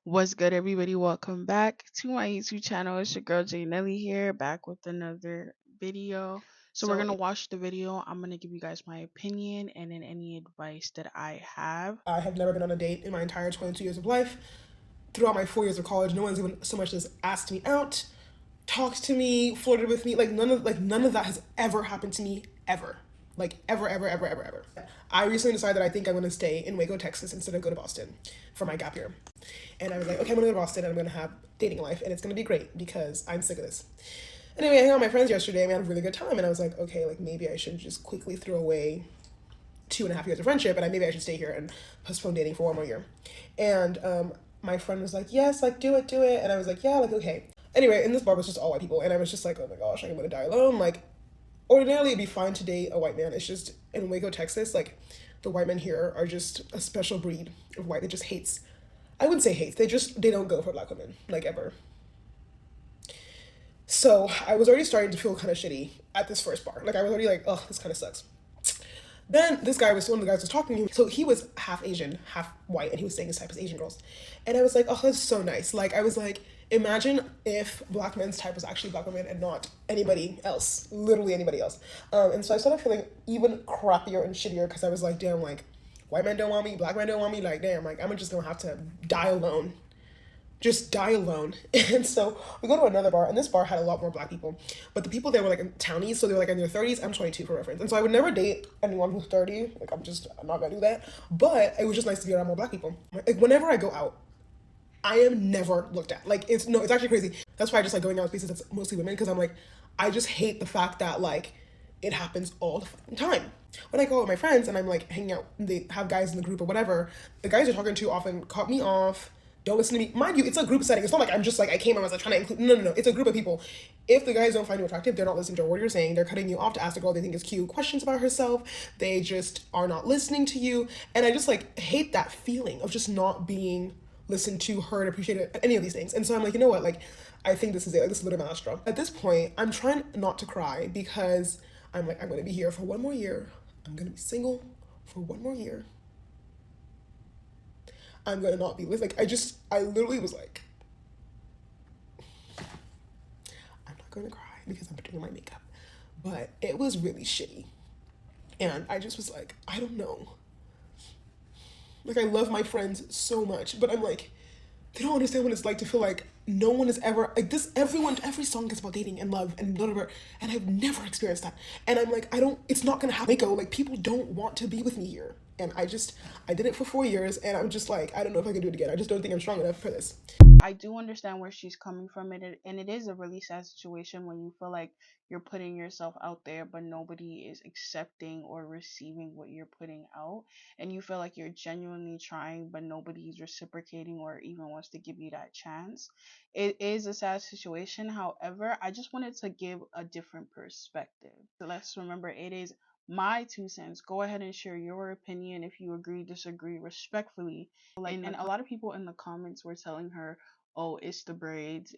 What's good, everybody? Welcome back to my YouTube channel. It's your girl Jay Nelly here, back with another video. So we're gonna watch the video. I'm gonna give you guys my opinion and then any advice that I have. I have never been on a date in my entire 22 years of life. Throughout my 4 years of college, no one's even so much as asked me out, talked to me, flirted with me. None of that has ever happened to me ever. Like ever, ever, ever, ever, ever. I recently decided that I think I'm gonna stay in Waco, Texas instead of go to Boston for my gap year. And I was like, okay, I'm gonna go to Boston and I'm gonna have dating life and it's gonna be great because I'm sick of this. Anyway, I hung out with my friends yesterday and we had a really good time and I was like, okay, like maybe I should just quickly throw away 2.5 years of friendship, and maybe I should stay here and postpone dating for one more year. And my friend was like, yes, like do it, and I was like, yeah, like okay. Anyway, in this bar was just all white people, and I was just like, oh my gosh, I'm gonna die alone. Like, ordinarily it'd be fine to date a white man. It's just in Waco, Texas, like the white men here are just a special breed of white that just hates. I wouldn't say hates. They don't go for black women like ever. So I was already starting to feel kind of shitty at this first bar. Like I was already like, oh, this kind of sucks. Then this guy was one of the guys was talking to me. So he was half Asian, half white, and he was saying his type as Asian girls. And I was like, oh, that's so nice. Like I was like, imagine if black men's type was actually black women and not anybody else, literally anybody else. And so I started feeling even crappier and shittier because I was like, damn, like white men don't want me, black men don't want me. Like damn, like I'm just gonna have to die alone, just die alone. And so we go to another bar, and this bar had a lot more black people, but the people there were like in townies, so they were like in their 30s. I'm 22 for reference, and so I would never date anyone who's 30. Like I'm not gonna do that. But it was just nice to be around more black people. Like whenever I go out, I am never looked at. Like it's actually crazy. That's why I just like going out with places that's mostly women because I'm like, I just hate the fact that like it happens all the fucking time. When I go out with my friends and I'm like hanging out, and they have guys in the group or whatever, the guys you're talking to often cut me off. Don't listen to me. Mind you, it's a group setting. It's not like I'm just like I came and I was like trying to include. No, no, no. It's a group of people. If the guys don't find you attractive, they're not listening to what you're saying. They're cutting you off to ask the girl they think is cute questions about herself. They just are not listening to you. And I just like hate that feeling of just not being listened to, heard, appreciated, any of these things. And so I'm like, you know what? Like, I think this is it. Like, this is literally my last straw. At this point, I'm trying not to cry because I'm like, I'm gonna be here for one more year. I'm gonna be single for one more year. I'm gonna not be with like I literally was like, I'm not gonna cry because I'm doing my makeup. But it was really shitty. And I just was like, I don't know. Like I love my friends so much, but I'm like, they don't understand what it's like to feel like no one is ever like this. Every song is about dating and love and blah, blah, blah, and I've never experienced that. And I'm like, I don't. It's not gonna happen. Like people don't want to be with me here, and I did it for 4 years, and I'm just like, I don't know if I can do it again. I just don't think I'm strong enough for this. I do understand where she's coming from, and it is a really sad situation when you feel like you're putting yourself out there, but nobody is accepting or receiving what you're putting out, and you feel like you're genuinely trying, but nobody's reciprocating or even wants to give you that chance. It is a sad situation. However, I just wanted to give a different perspective. So let's remember, it is my 2 cents. Go ahead and share your opinion if you agree, disagree, respectfully. Like, and a lot of people in the comments were telling her, oh, it's the braids,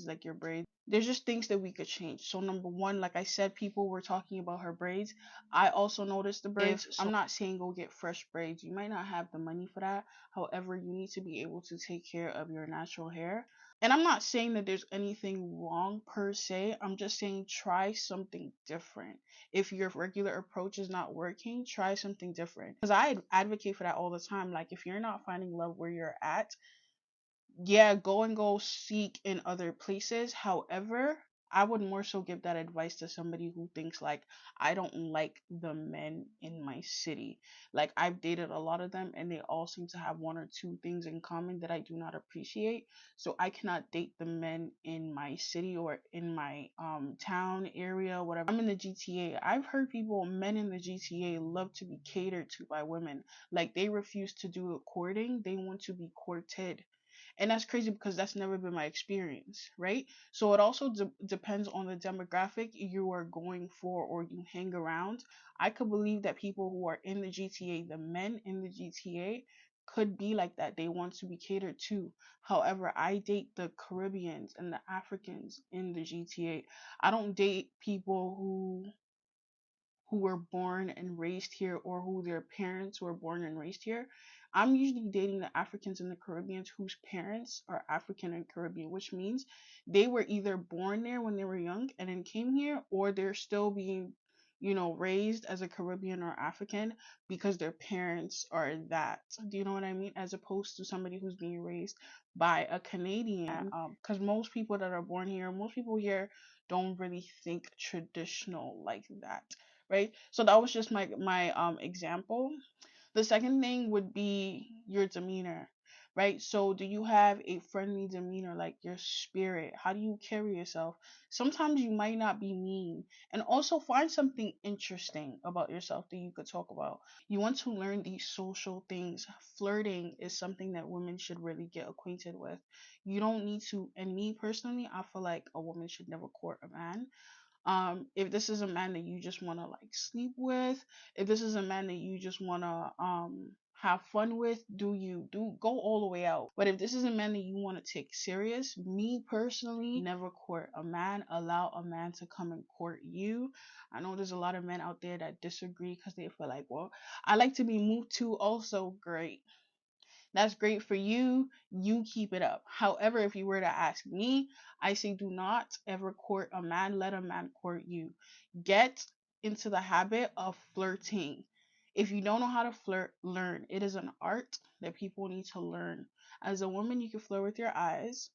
like your braids. There's just things that we could change. So number one, like I said, people were talking about her braids. I also noticed the braids. I'm not saying go get fresh braids. You might not have the money for that. However, you need to be able to take care of your natural hair. And I'm not saying that there's anything wrong per se. I'm just saying try something different. If your regular approach is not working, try something different. Because I advocate for that all the time. Like if you're not finding love where you're at, yeah, go seek in other places. However, I would more so give that advice to somebody who thinks like I don't like the men in my city. Like I've dated a lot of them and they all seem to have one or two things in common that I do not appreciate. So I cannot date the men in my city or in my town area, whatever. I'm in the GTA. I've heard people, men in the GTA love to be catered to by women. Like they refuse to do a courting, they want to be courted, and that's crazy because that's never been my experience, right? So it also depends on the demographic you are going for or you hang around. I could believe that people who are in the GTA, the men in the GTA, could be like that. They want to be catered to. However, I date the Caribbeans and the Africans in the GTA. I don't date people who were born and raised here or who their parents were born and raised here. I'm usually dating the Africans and the Caribbeans whose parents are African and Caribbean, which means they were either born there when they were young and then came here, or they're still being, raised as a Caribbean or African because their parents are that. Do you know what I mean? As opposed to somebody who's being raised by a Canadian. Because most people that are born here, most people here don't really think traditional like that, right? So that was just my example. The second thing would be your demeanor, right? So, do you have a friendly demeanor, like your spirit? How do you carry yourself? Sometimes you might not be mean. And also find something interesting about yourself that you could talk about. You want to learn these social things. Flirting is something that women should really get acquainted with. You don't need to, and me personally, I feel like a woman should never court a man. If this is a man that you just want to like sleep with, if this is a man that you just want to have fun with, do go all the way out. But if this is a man that you want to take serious, me personally, never court a man. Allow a man to come and court you. I know there's a lot of men out there that disagree because they feel like, well, I like to be moved to. Also great, that's great for you. You keep it up. However, if you were to ask me, I say do not ever court a man. Let a man court you. Get into the habit of flirting. If you don't know how to flirt, learn. It is an art that people need to learn. As a woman, you can flirt with your eyes,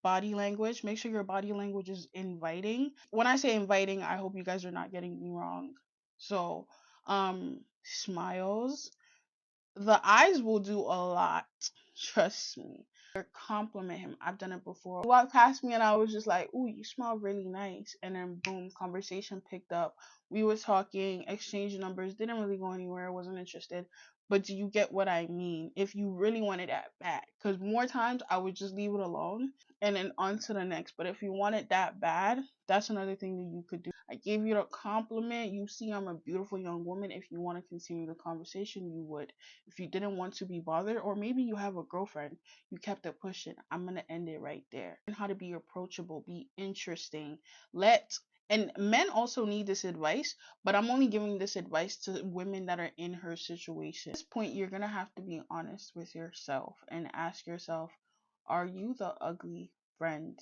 body language. Make sure your body language is inviting. When I say inviting, I hope you guys are not getting me wrong. So, smiles, the eyes will do a lot. Trust me. Or compliment him. I've done it before. He walked past me and I was just like, "Ooh, you smell really nice." And then boom, conversation picked up. We were talking, exchanged numbers. Didn't really go anywhere. Wasn't interested. But do you get what I mean? If you really want it that bad, because more times I would just leave it alone and then on to the next. But if you want it that bad, that's another thing that you could do. I gave you a compliment. You see, I'm a beautiful young woman. If you want to continue the conversation, you would. If you didn't want to be bothered, or maybe you have a girlfriend, you kept it pushing, I'm going to end it right there. Learn how to be approachable, be interesting. And men also need this advice, but I'm only giving this advice to women that are in her situation. At this point, you're going to have to be honest with yourself and ask yourself, are you the ugly friend?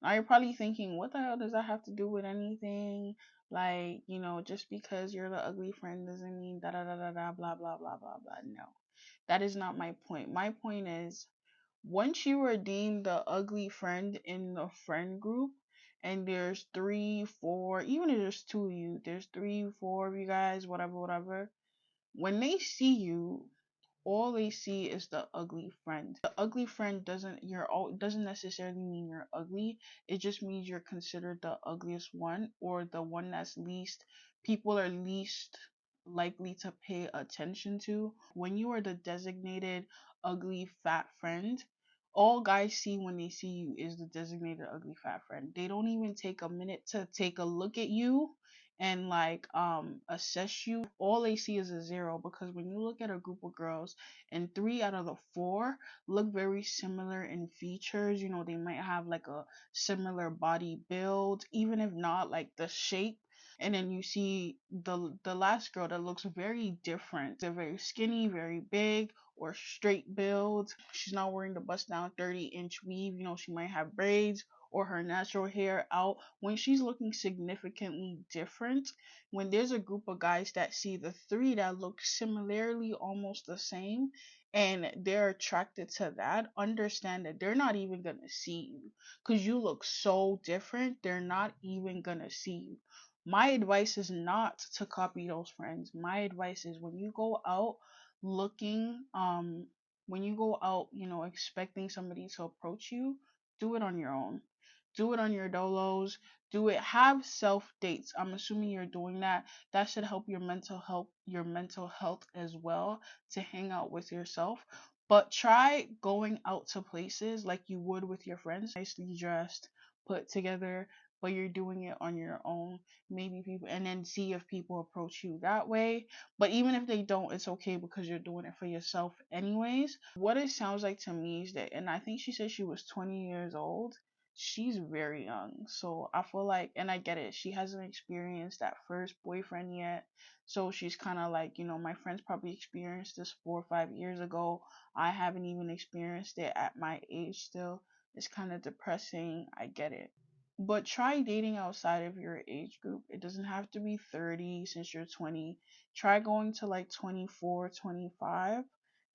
Now you're probably thinking, what the hell does that have to do with anything? Like, just because you're the ugly friend doesn't mean da da da da da blah blah blah blah blah. No, that is not my point. My point is, once you are deemed the ugly friend in the friend group, and there's three, four, even if there's two of you, there's three, four of you guys, whatever, whatever. When they see you, all they see is the ugly friend. The ugly friend doesn't necessarily mean you're ugly. It just means you're considered the ugliest one, or the one that's least people are least likely to pay attention to. When you are the designated ugly fat friend, all guys see when they see you is the designated ugly fat friend. They don't even take a minute to take a look at you and like assess you. All they see is a zero, because when you look at a group of girls and three out of the four look very similar in features, they might have like a similar body build, even if not like the shape. And then you see the last girl that looks very different. They're very skinny, very big, or straight build. She's not wearing the bust down 30-inch weave. She might have braids or her natural hair out. When she's looking significantly different, when there's a group of guys that see the three that look similarly almost the same, and they're attracted to that, understand that they're not even gonna see you because you look so different. They're not even gonna see you. My advice is not to copy those friends. My advice is, when you go out looking, when you go out, expecting somebody to approach you, do it on your own. Do it on your dolos. Do it. Have self dates. I'm assuming you're doing that. That should help your mental health as well, to hang out with yourself. But try going out to places like you would with your friends, nicely dressed, put together, but you're doing it on your own. Maybe people, and then see if people approach you that way. But even if they don't, it's okay, because you're doing it for yourself anyways. What it sounds like to me is that, and I think she said she was 20 years old. she's very young. So I feel like, and I get it, she hasn't experienced that first boyfriend yet. So she's kind of like, my friends probably experienced this 4 or 5 years ago. I haven't even experienced it at my age still. It's kind of depressing. I get it. But try dating outside of your age group. It doesn't have to be 30 since you're 20. Try going to like 24, 25.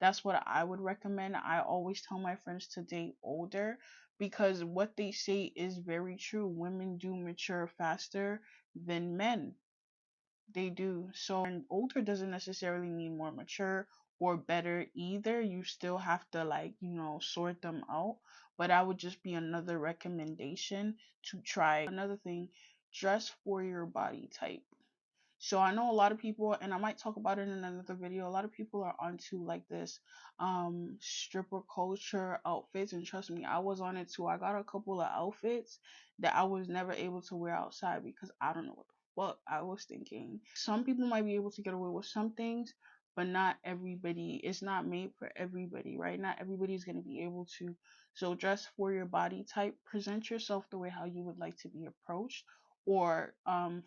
That's what I would recommend. I always tell my friends to date older because what they say is very true. Women do mature faster than men. They do. So, and older doesn't necessarily mean more mature or better either. You still have to, like, sort them out. But I would just be another recommendation to try. Another thing, dress for your body type. So I know a lot of people, and I might talk about it in another video. A lot of people are onto like this stripper culture outfits, and trust me, I was on it too. I got a couple of outfits that I was never able to wear outside because I don't know what the fuck I was thinking. Some people might be able to get away with some things, but not everybody. It's not made for everybody, right? Not everybody's gonna be able to. So dress for your body type. Present yourself the way how you would like to be approached, or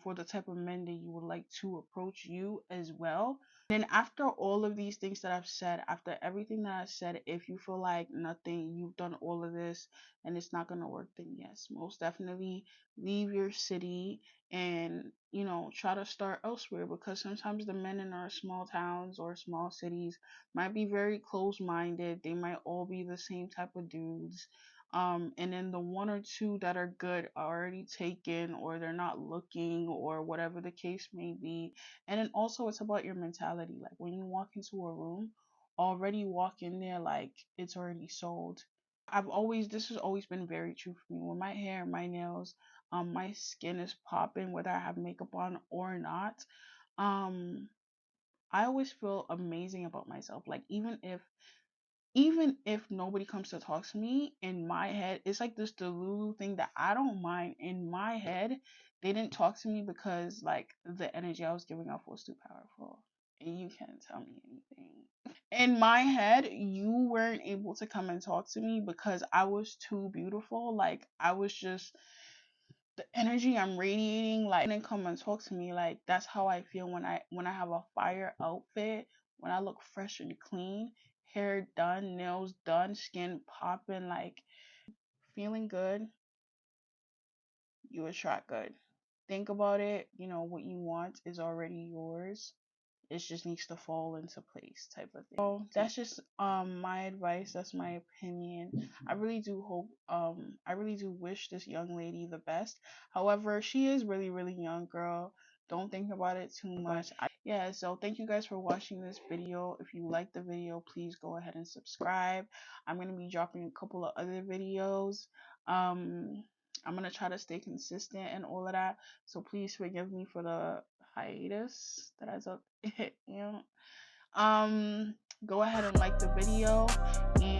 for the type of men that you would like to approach you as well. Then after all of these things that I've said, after everything that I said, if you feel like nothing, you've done all of this and it's not going to work, then yes, most definitely leave your city and try to start elsewhere, because sometimes the men in our small towns or small cities might be very close minded. They might all be the same type of dudes, and then the one or two that are good are already taken, or they're not looking, or whatever the case may be. And then also it's about your mentality. Like when you walk into a room, already walk in there like it's already sold. This has always been very true for me. With my hair, my nails, my skin is popping whether I have makeup on or not. um I always feel amazing about myself. Like even if nobody comes to talk to me, in my head, it's like this Delulu thing that I don't mind. In my head, they didn't talk to me because like the energy I was giving off was too powerful. And you can't tell me anything. In my head, you weren't able to come and talk to me because I was too beautiful. Like I was just the energy I'm radiating, like didn't come and talk to me. Like that's how I feel when I have a fire outfit, when I look fresh and clean, hair done, nails done, skin popping, like feeling good, you attract good. Think about it, what you want is already yours. It just needs to fall into place, type of thing. So that's just my advice. That's my opinion. I really do wish this young lady the best. However, she is really, really young, girl. Don't think about it too much. Yeah, so thank you guys for watching this video. If you like the video, please go ahead and subscribe. I'm gonna be dropping a couple of other videos. um I'm gonna try to stay consistent and all of that. So please forgive me for the hiatus that I took. you know. Go ahead and like the video, and